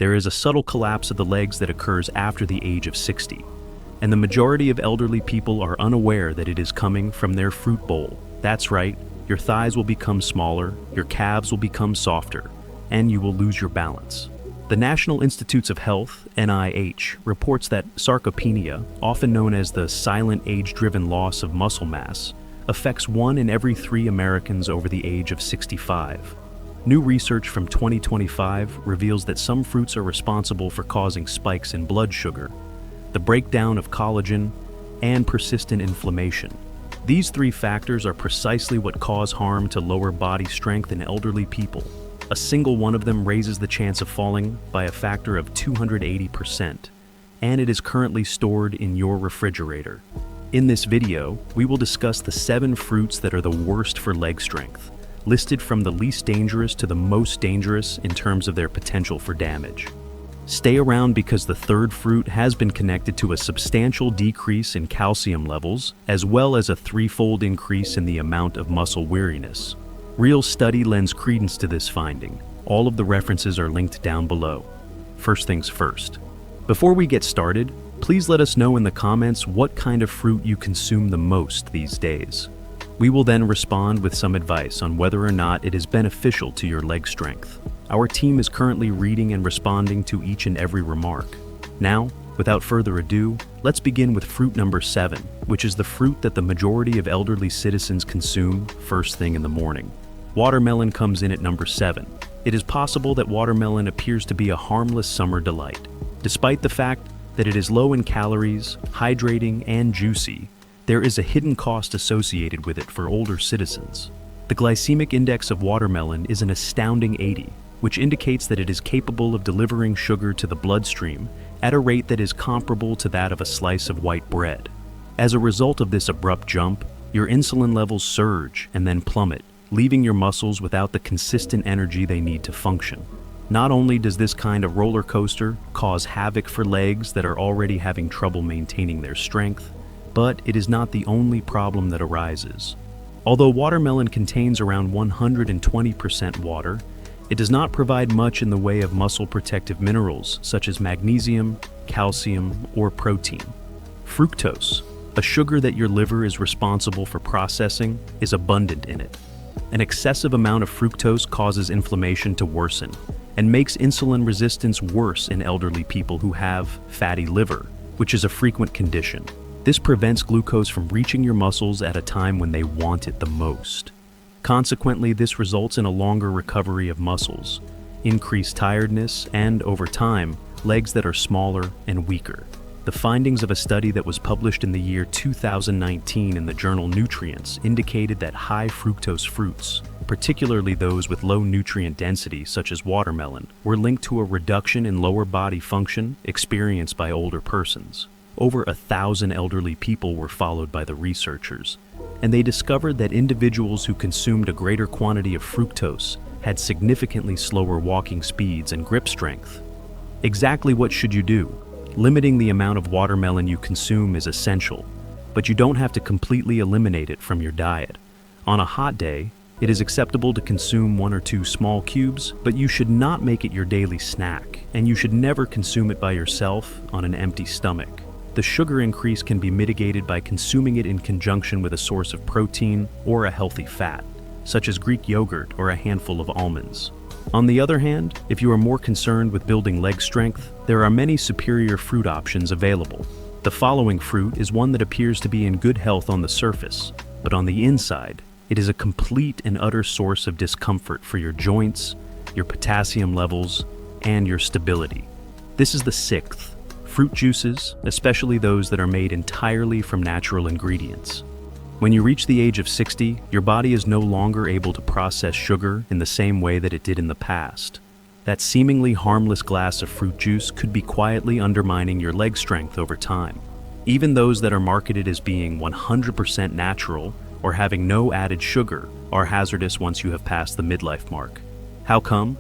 there is a subtle collapse of the legs that occurs after the age of 60. And the majority of elderly people are unaware that it is coming from their fruit bowl. That's right, your thighs will become smaller, your calves will become softer, and you will lose your balance. The National Institutes of Health, NIH, reports that sarcopenia, often known as the silent age-driven loss of muscle mass, affects 1 in every 3 Americans over the age of 65. New research from 2025 reveals that some fruits are responsible for causing spikes in blood sugar, the breakdown of collagen, and persistent inflammation. These 3 factors are precisely what cause harm to lower body strength in elderly people. A single one of them raises the chance of falling by a factor of 280%, and it is currently stored in your refrigerator. In this video, we will discuss the 7 fruits that are the worst for leg strength, listed from the least dangerous to the most dangerous in terms of their potential for damage. Stay around because the 3rd fruit has been connected to a substantial decrease in calcium levels, as well as a 3-fold increase in the amount of muscle weariness. Real study lends credence to this finding. All of the references are linked down below. First things first. Before we get started, please let us know in the comments what kind of fruit you consume the most these days. We will then respond with some advice on whether or not it is beneficial to your leg strength. Our team is currently reading and responding to each and every remark. Now, without further ado, let's begin with fruit number 7, which is the fruit that the majority of elderly citizens consume first thing in the morning. Watermelon comes in at number 7. It is possible that watermelon appears to be a harmless summer delight. Despite the fact that it is low in calories, hydrating, and juicy, there is a hidden cost associated with it for older citizens. The glycemic index of watermelon is an astounding 80, which indicates that it is capable of delivering sugar to the bloodstream at a rate that is comparable to that of a slice of white bread. As a result of this abrupt jump, your insulin levels surge and then plummet, leaving your muscles without the consistent energy they need to function. Not only does this kind of roller coaster cause havoc for legs that are already having trouble maintaining their strength, but it is not the only problem that arises. Although watermelon contains around 120% water, it does not provide much in the way of muscle protective minerals such as magnesium, calcium, or protein. Fructose, a sugar that your liver is responsible for processing, is abundant in it. An excessive amount of fructose causes inflammation to worsen and makes insulin resistance worse in elderly people who have fatty liver, which is a frequent condition. This prevents glucose from reaching your muscles at a time when they want it the most. Consequently, this results in a longer recovery of muscles, increased tiredness, and, over time, legs that are smaller and weaker. The findings of a study that was published in the year 2019 in the journal Nutrients indicated that high fructose fruits, particularly those with low nutrient density such as watermelon, were linked to a reduction in lower body function experienced by older persons. Over 1,000 elderly people were followed by the researchers, and they discovered that individuals who consumed a greater quantity of fructose had significantly slower walking speeds and grip strength. Exactly what should you do? Limiting the amount of watermelon you consume is essential, but you don't have to completely eliminate it from your diet. On a hot day, it is acceptable to consume 1 or 2 small cubes, but you should not make it your daily snack, and you should never consume it by yourself on an empty stomach. The sugar increase can be mitigated by consuming it in conjunction with a source of protein or a healthy fat, such as Greek yogurt or a handful of almonds. On the other hand, if you are more concerned with building leg strength, there are many superior fruit options available. The following fruit is one that appears to be in good health on the surface, but on the inside, it is a complete and utter source of discomfort for your joints, your potassium levels, and your stability. This is the 6th. Fruit juices, especially those that are made entirely from natural ingredients. When you reach the age of 60, your body is no longer able to process sugar in the same way that it did in the past. That seemingly harmless glass of fruit juice could be quietly undermining your leg strength over time. Even those that are marketed as being 100% natural or having no added sugar are hazardous once you have passed the midlife mark. How come?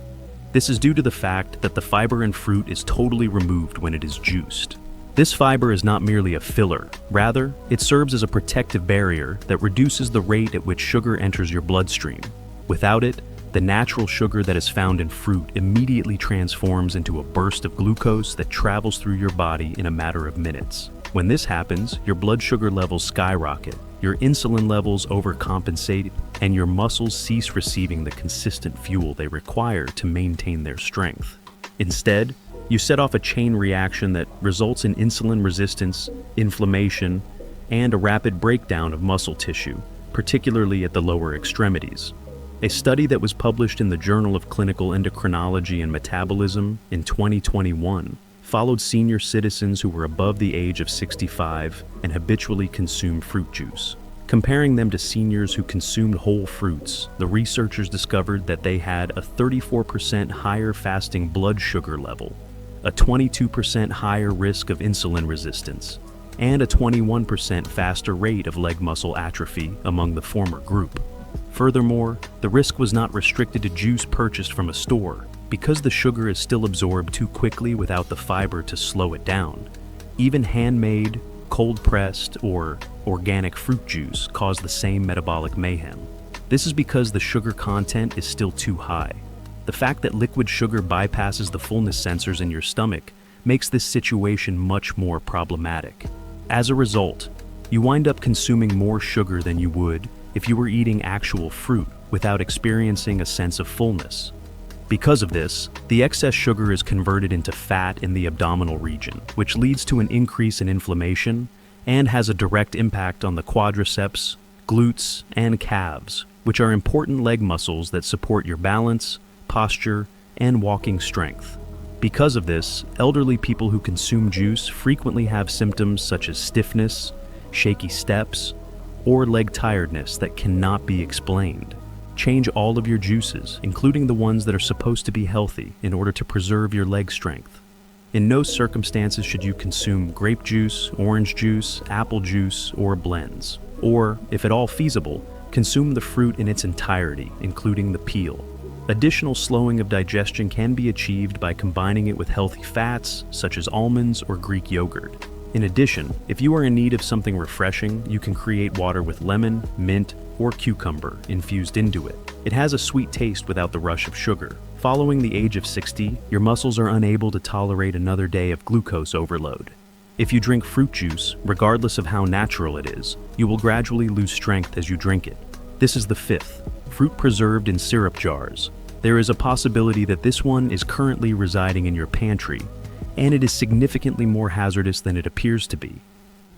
This is due to the fact that the fiber in fruit is totally removed when it is juiced. This fiber is not merely a filler, rather, it serves as a protective barrier that reduces the rate at which sugar enters your bloodstream. Without it, The natural sugar that is found in fruit immediately transforms into a burst of glucose that travels through your body in a matter of minutes. When this happens, your blood sugar levels skyrocket, your insulin levels overcompensate, and your muscles cease receiving the consistent fuel they require to maintain their strength. Instead, you set off a chain reaction that results in insulin resistance, inflammation, and a rapid breakdown of muscle tissue, particularly at the lower extremities. A study that was published in the Journal of Clinical Endocrinology and Metabolism in 2021 followed senior citizens who were above the age of 65 and habitually consumed fruit juice. Comparing them to seniors who consumed whole fruits, the researchers discovered that they had a 34% higher fasting blood sugar level, a 22% higher risk of insulin resistance, and a 21% faster rate of leg muscle atrophy among the former group. Furthermore, the risk was not restricted to juice purchased from a store, because the sugar is still absorbed too quickly without the fiber to slow it down. Even handmade, cold-pressed, or organic fruit juice cause the same metabolic mayhem. This is because the sugar content is still too high. The fact that liquid sugar bypasses the fullness sensors in your stomach makes this situation much more problematic. As a result, you wind up consuming more sugar than you would if you were eating actual fruit without experiencing a sense of fullness. Because of this, the excess sugar is converted into fat in the abdominal region, which leads to an increase in inflammation and has a direct impact on the quadriceps, glutes, and calves, which are important leg muscles that support your balance, posture, and walking strength. Because of this, elderly people who consume juice frequently have symptoms such as stiffness, shaky steps, or leg tiredness that cannot be explained. Change all of your juices, including the ones that are supposed to be healthy, in order to preserve your leg strength. In no circumstances should you consume grape juice, orange juice, apple juice, or blends. Or, if at all feasible, consume the fruit in its entirety, including the peel. Additional slowing of digestion can be achieved by combining it with healthy fats, such as almonds or Greek yogurt. In addition, if you are in need of something refreshing, you can create water with lemon, mint, or cucumber infused into it. It has a sweet taste without the rush of sugar. Following the age of 60, your muscles are unable to tolerate another day of glucose overload. If you drink fruit juice, regardless of how natural it is, you will gradually lose strength as you drink it. This is the fifth, fruit preserved in syrup jars. There is a possibility that this one is currently residing in your pantry, and it is significantly more hazardous than it appears to be.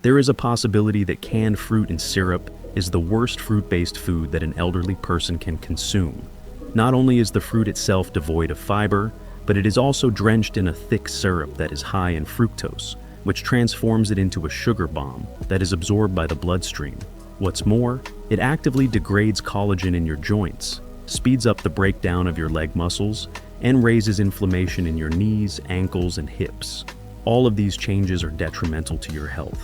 There is a possibility that canned fruit and syrup is the worst fruit-based food that an elderly person can consume. Not only is the fruit itself devoid of fiber, but it is also drenched in a thick syrup that is high in fructose, which transforms it into a sugar bomb that is absorbed by the bloodstream. What's more, it actively degrades collagen in your joints, speeds up the breakdown of your leg muscles, and raises inflammation in your knees, ankles, and hips. All of these changes are detrimental to your health.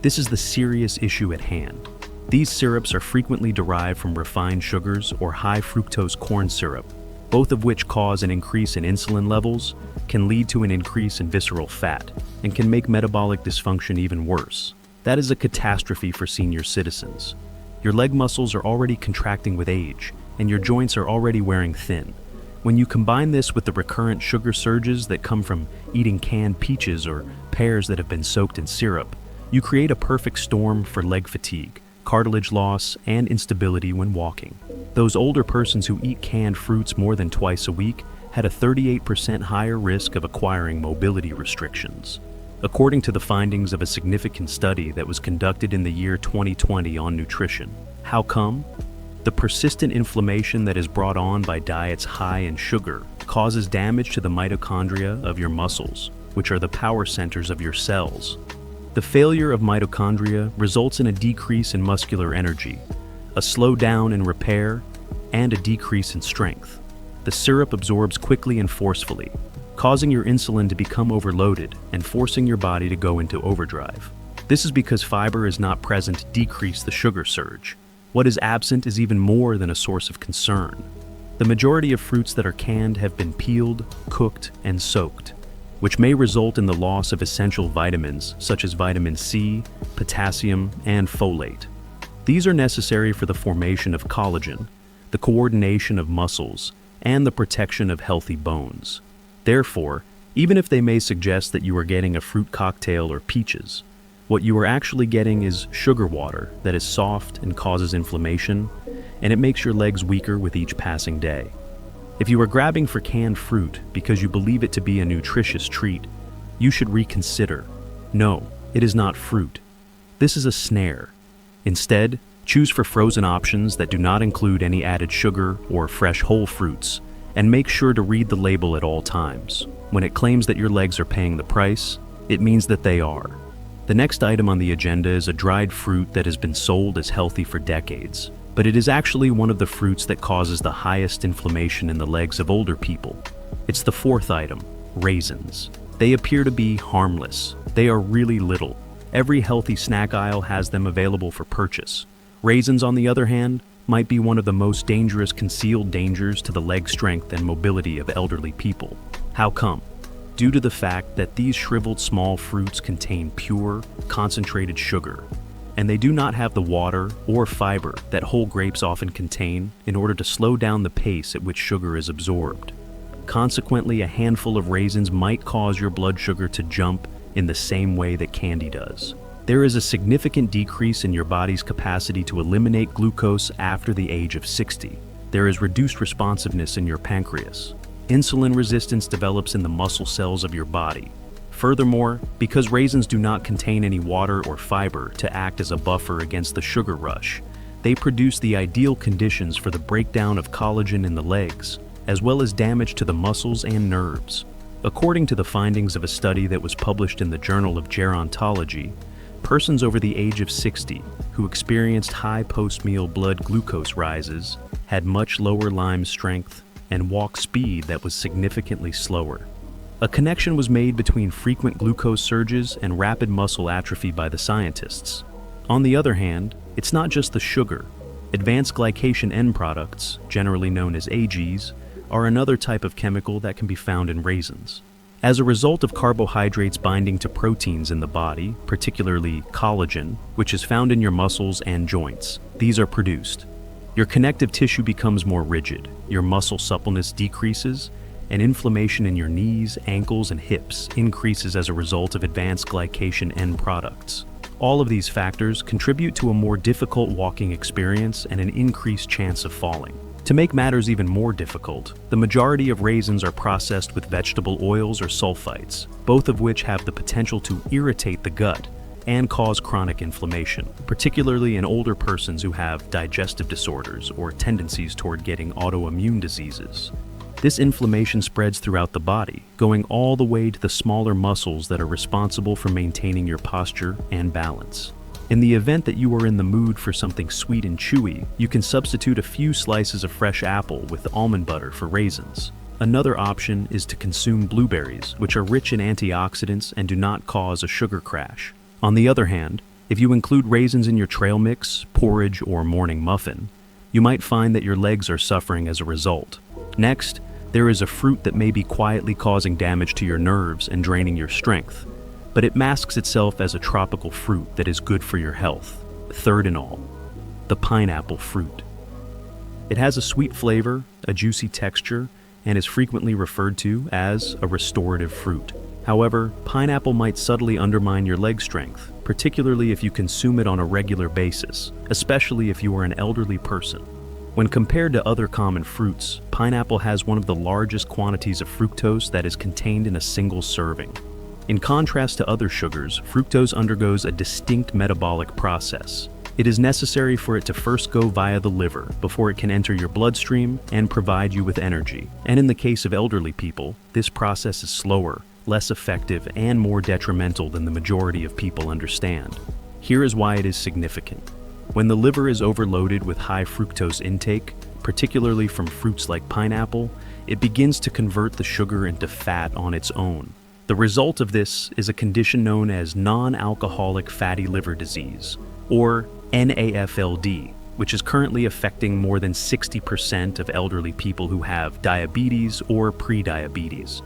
This is the serious issue at hand. These syrups are frequently derived from refined sugars or high fructose corn syrup, both of which cause an increase in insulin levels, can lead to an increase in visceral fat, and can make metabolic dysfunction even worse. That is a catastrophe for senior citizens. Your leg muscles are already contracting with age, and your joints are already wearing thin. When you combine this with the recurrent sugar surges that come from eating canned peaches or pears that have been soaked in syrup, you create a perfect storm for leg fatigue, cartilage loss, and instability when walking. Those older persons who eat canned fruits more than twice a week had a 38% higher risk of acquiring mobility restrictions. According to the findings of a significant study that was conducted in the year 2020 on nutrition. How come? The persistent inflammation that is brought on by diets high in sugar causes damage to the mitochondria of your muscles, which are the power centers of your cells. The failure of mitochondria results in a decrease in muscular energy, a slowdown in repair, and a decrease in strength. The syrup absorbs quickly and forcefully, causing your insulin to become overloaded and forcing your body to go into overdrive. This is because fiber is not present to decrease the sugar surge. What is absent is even more than a source of concern. The majority of fruits that are canned have been peeled, cooked, and soaked, which may result in the loss of essential vitamins such as vitamin C, potassium, and folate. These are necessary for the formation of collagen, the coordination of muscles, and the protection of healthy bones. Therefore, even if they may suggest that you are getting a fruit cocktail or peaches, what you are actually getting is sugar water that is soft and causes inflammation, and it makes your legs weaker with each passing day. If you are grabbing for canned fruit because you believe it to be a nutritious treat, you should reconsider. No, it is not fruit. This is a snare. Instead, choose for frozen options that do not include any added sugar or fresh whole fruits, and make sure to read the label at all times. When it claims that your legs are paying the price, it means that they are. The next item on the agenda is a dried fruit that has been sold as healthy for decades, but it is actually one of the fruits that causes the highest inflammation in the legs of older people. It's the fourth item, raisins. They appear to be harmless. They are really little. Every healthy snack aisle has them available for purchase. Raisins, on the other hand, might be one of the most dangerous concealed dangers to the leg strength and mobility of elderly people. How come? Due to the fact that these shriveled small fruits contain pure, concentrated sugar, and they do not have the water or fiber that whole grapes often contain in order to slow down the pace at which sugar is absorbed. Consequently, a handful of raisins might cause your blood sugar to jump in the same way that candy does. There is a significant decrease in your body's capacity to eliminate glucose after the age of 60. There is reduced responsiveness in your pancreas. Insulin resistance develops in the muscle cells of your body. Furthermore, because raisins do not contain any water or fiber to act as a buffer against the sugar rush, they produce the ideal conditions for the breakdown of collagen in the legs, as well as damage to the muscles and nerves. According to the findings of a study that was published in the Journal of Gerontology, persons over the age of 60 who experienced high post-meal blood glucose rises had much lower lime strength and walk speed that was significantly slower. A connection was made between frequent glucose surges and rapid muscle atrophy by the scientists. On the other hand, it's not just the sugar. Advanced glycation end products, generally known as AGs, are another type of chemical that can be found in raisins. As a result of carbohydrates binding to proteins in the body, particularly collagen, which is found in your muscles and joints, these are produced. Your connective tissue becomes more rigid, your muscle suppleness decreases, and inflammation in your knees, ankles, and hips increases as a result of advanced glycation end products. All of these factors contribute to a more difficult walking experience and an increased chance of falling. To make matters even more difficult, the majority of raisins are processed with vegetable oils or sulfites, both of which have the potential to irritate the gut and cause chronic inflammation, particularly in older persons who have digestive disorders or tendencies toward getting autoimmune diseases. This inflammation spreads throughout the body, going all the way to the smaller muscles that are responsible for maintaining your posture and balance. In the event that you are in the mood for something sweet and chewy, you can substitute a few slices of fresh apple with almond butter for raisins. Another option is to consume blueberries, which are rich in antioxidants and do not cause a sugar crash. On the other hand, if you include raisins in your trail mix, porridge, or morning muffin, you might find that your legs are suffering as a result. Next, there is a fruit that may be quietly causing damage to your nerves and draining your strength, but it masks itself as a tropical fruit that is good for your health. Third in all, the pineapple fruit. It has a sweet flavor, a juicy texture, and is frequently referred to as a restorative fruit. However, pineapple might subtly undermine your leg strength, particularly if you consume it on a regular basis, especially if you are an elderly person. When compared to other common fruits, pineapple has one of the largest quantities of fructose that is contained in a single serving. In contrast to other sugars, fructose undergoes a distinct metabolic process. It is necessary for it to first go via the liver before it can enter your bloodstream and provide you with energy. And in the case of elderly people, this process is slower, less effective, and more detrimental than the majority of people understand. Here is why it is significant. When the liver is overloaded with high fructose intake, particularly from fruits like pineapple, it begins to convert the sugar into fat on its own. The result of this is a condition known as non-alcoholic fatty liver disease, or NAFLD, which is currently affecting more than 60% of elderly people who have diabetes or prediabetes.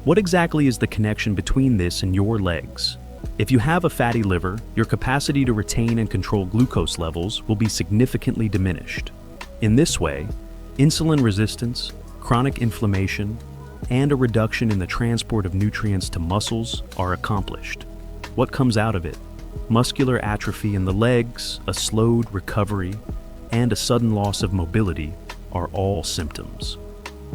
What exactly is the connection between this and your legs? If you have a fatty liver, your capacity to retain and control glucose levels will be significantly diminished. In this way, Insulin resistance, chronic inflammation, and a reduction in the transport of nutrients to muscles are accomplished. What comes out of it? Muscular atrophy in the legs, a slowed recovery, and a sudden loss of mobility are all symptoms.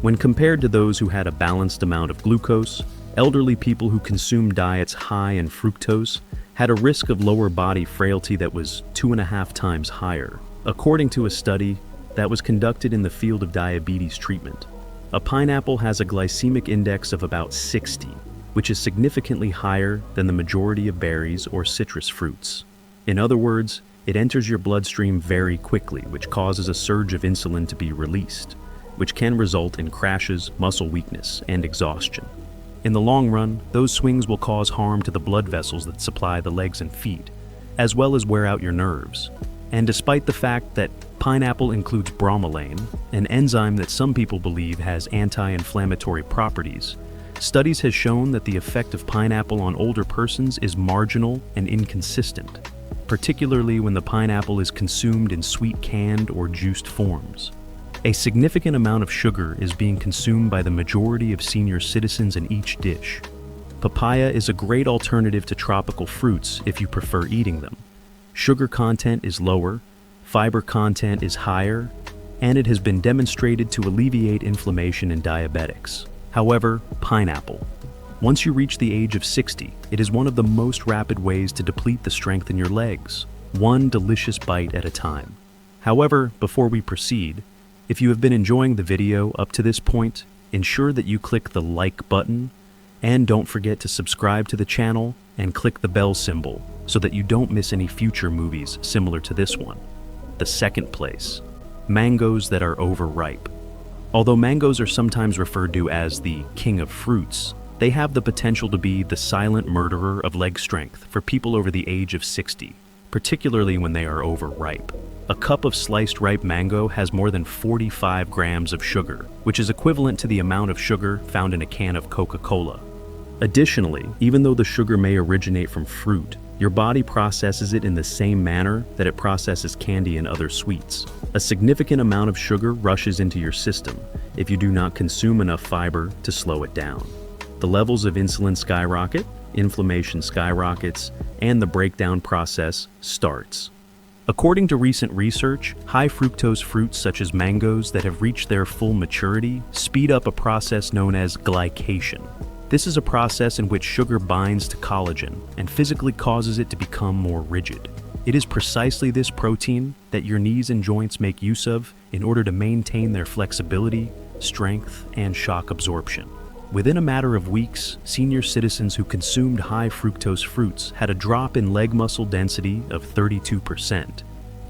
When compared to those who had a balanced amount of glucose, elderly people who consumed diets high in fructose had a risk of lower body frailty that was 2.5 times higher, according to a study that was conducted in the field of diabetes treatment. A pineapple has a glycemic index of about 60, which is significantly higher than the majority of berries or citrus fruits. In other words, it enters your bloodstream very quickly, which causes a surge of insulin to be released, which can result in crashes, muscle weakness, and exhaustion. In the long run, those swings will cause harm to the blood vessels that supply the legs and feet, as well as wear out your nerves. And despite the fact that pineapple includes bromelain, an enzyme that some people believe has anti-inflammatory properties, studies have shown that the effect of pineapple on older persons is marginal and inconsistent, particularly when the pineapple is consumed in sweet canned or juiced forms. A significant amount of sugar is being consumed by the majority of senior citizens in each dish. Papaya is a great alternative to tropical fruits if you prefer eating them. Sugar content is lower, fiber content is higher, and it has been demonstrated to alleviate inflammation in diabetics. However, pineapple. Once you reach the age of 60, it is one of the most rapid ways to deplete the strength in your legs, one delicious bite at a time. However, before we proceed, if you have been enjoying the video up to this point, ensure that you click the like button, and don't forget to subscribe to the channel and click the bell symbol so that you don't miss any future movies similar to this one. The second place, mangoes that are overripe. Although mangoes are sometimes referred to as the king of fruits, they have the potential to be the silent murderer of leg strength for people over the age of 60, particularly when they are overripe. A cup of sliced ripe mango has more than 45 grams of sugar, which is equivalent to the amount of sugar found in a can of Coca-Cola. Additionally, even though the sugar may originate from fruit, your body processes it in the same manner that it processes candy and other sweets. A significant amount of sugar rushes into your system if you do not consume enough fiber to slow it down. The levels of insulin skyrocket, inflammation skyrockets, and the breakdown process starts. According to recent research, high fructose fruits such as mangoes that have reached their full maturity speed up a process known as glycation. This is a process in which sugar binds to collagen and physically causes it to become more rigid. It is precisely this protein that your knees and joints make use of in order to maintain their flexibility, strength, and shock absorption. Within a matter of weeks, senior citizens who consumed high fructose fruits had a drop in leg muscle density of 32%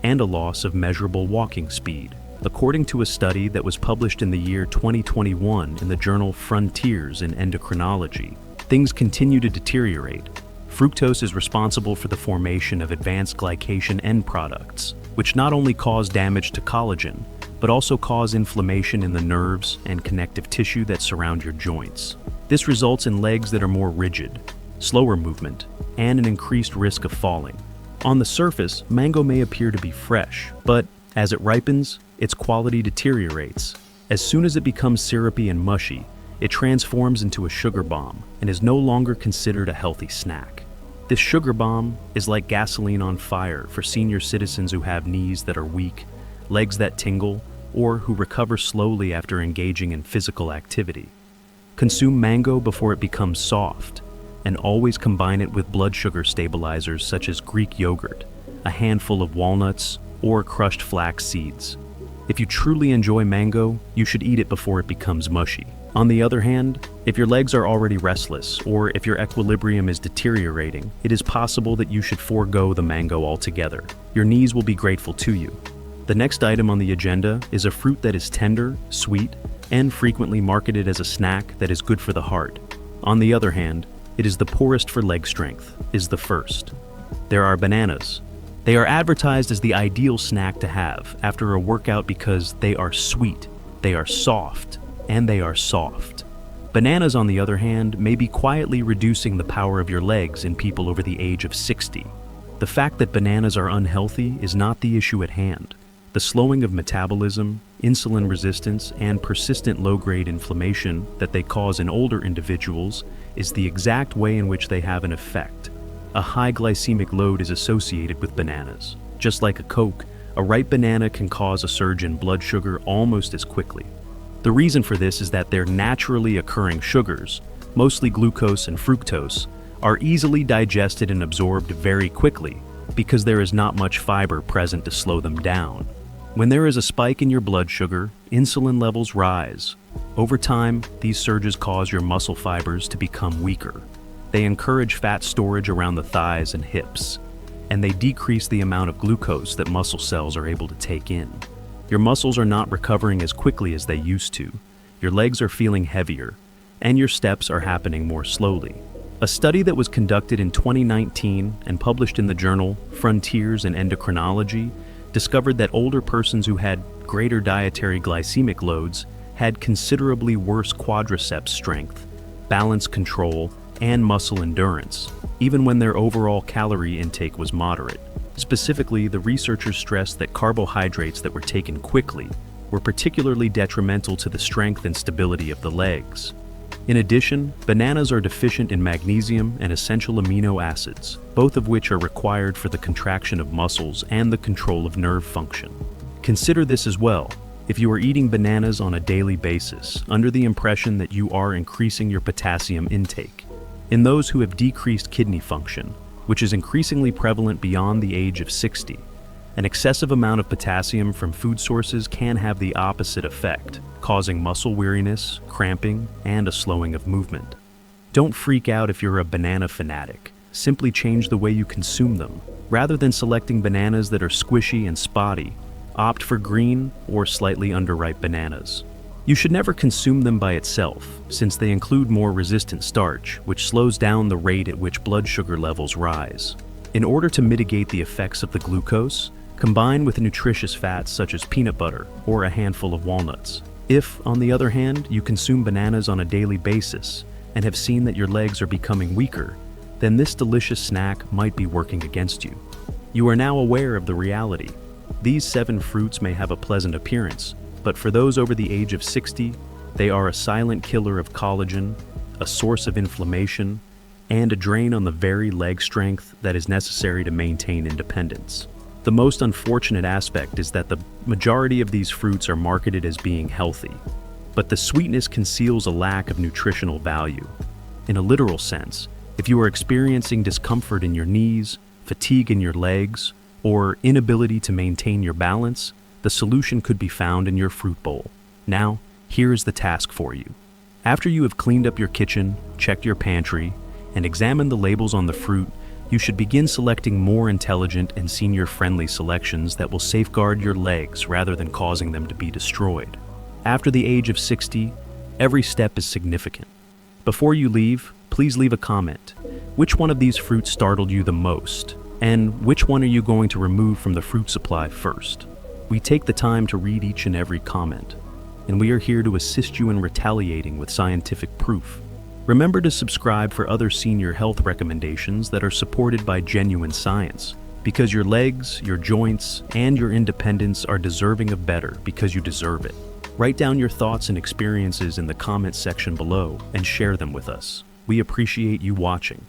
and a loss of measurable walking speed. According to a study that was published in the year 2021 in the journal Frontiers in Endocrinology, things continue to deteriorate. Fructose is responsible for the formation of advanced glycation end products, which not only cause damage to collagen, but also cause inflammation in the nerves and connective tissue that surround your joints. This results in legs that are more rigid, slower movement, and an increased risk of falling. On the surface, mango may appear to be fresh, but as it ripens, its quality deteriorates. As soon as it becomes syrupy and mushy, it transforms into a sugar bomb and is no longer considered a healthy snack. This sugar bomb is like gasoline on fire for senior citizens who have knees that are weak, legs that tingle, or who recover slowly after engaging in physical activity. Consume mango before it becomes soft, and always combine it with blood sugar stabilizers such as Greek yogurt, a handful of walnuts, or crushed flax seeds. If you truly enjoy mango, you should eat it before it becomes mushy. On the other hand, if your legs are already restless, or if your equilibrium is deteriorating, it is possible that you should forego the mango altogether. Your knees will be grateful to you. The next item on the agenda is a fruit that is tender, sweet, and frequently marketed as a snack that is good for the heart. On the other hand, it is the poorest for leg strength, is the first. There are bananas. They are advertised as the ideal snack to have after a workout because they are sweet, they are soft, and they are soft. Bananas, on the other hand, may be quietly reducing the power of your legs in people over the age of 60. The fact that bananas are unhealthy is not the issue at hand. The slowing of metabolism, insulin resistance, and persistent low-grade inflammation that they cause in older individuals is the exact way in which they have an effect. A high glycemic load is associated with bananas. Just like a Coke, a ripe banana can cause a surge in blood sugar almost as quickly. The reason for this is that their naturally occurring sugars, mostly glucose and fructose, are easily digested and absorbed very quickly because there is not much fiber present to slow them down. When there is a spike in your blood sugar, insulin levels rise. Over time, these surges cause your muscle fibers to become weaker. They encourage fat storage around the thighs and hips, and they decrease the amount of glucose that muscle cells are able to take in. Your muscles are not recovering as quickly as they used to. Your legs are feeling heavier, and your steps are happening more slowly. A study that was conducted in 2019 and published in the journal Frontiers in Endocrinology discovered that older persons who had greater dietary glycemic loads had considerably worse quadriceps strength, balance control, and muscle endurance, even when their overall calorie intake was moderate. Specifically, the researchers stressed that carbohydrates that were taken quickly were particularly detrimental to the strength and stability of the legs. In addition, bananas are deficient in magnesium and essential amino acids, both of which are required for the contraction of muscles and the control of nerve function. Consider this as well. If you are eating bananas on a daily basis, under the impression that you are increasing your potassium intake. In those who have decreased kidney function, which is increasingly prevalent beyond the age of 60, an excessive amount of potassium from food sources can have the opposite effect, causing muscle weariness, cramping, and a slowing of movement. Don't freak out if you're a banana fanatic. Simply change the way you consume them. Rather than selecting bananas that are squishy and spotty, opt for green or slightly underripe bananas. You should never consume them by itself, since they include more resistant starch, which slows down the rate at which blood sugar levels rise. In order to mitigate the effects of the glucose, combine with nutritious fats such as peanut butter or a handful of walnuts. If, on the other hand, you consume bananas on a daily basis and have seen that your legs are becoming weaker, then this delicious snack might be working against you. You are now aware of the reality. These 7 fruits may have a pleasant appearance, but for those over the age of 60, they are a silent killer of collagen, a source of inflammation, and a drain on the very leg strength that is necessary to maintain independence. The most unfortunate aspect is that the majority of these fruits are marketed as being healthy, but the sweetness conceals a lack of nutritional value. In a literal sense, if you are experiencing discomfort in your knees, fatigue in your legs, or inability to maintain your balance, the solution could be found in your fruit bowl. Now, here is the task for you. After you have cleaned up your kitchen, checked your pantry, and examined the labels on the fruit, you should begin selecting more intelligent and senior-friendly selections that will safeguard your legs rather than causing them to be destroyed. After the age of 60, every step is significant. Before you leave, please leave a comment. Which one of these fruits startled you the most? And which one are you going to remove from the fruit supply first? We take the time to read each and every comment, and we are here to assist you in retaliating with scientific proof. Remember to subscribe for other senior health recommendations that are supported by genuine science, because your legs, your joints, and your independence are deserving of better because you deserve it. Write down your thoughts and experiences in the comments section below and share them with us. We appreciate you watching.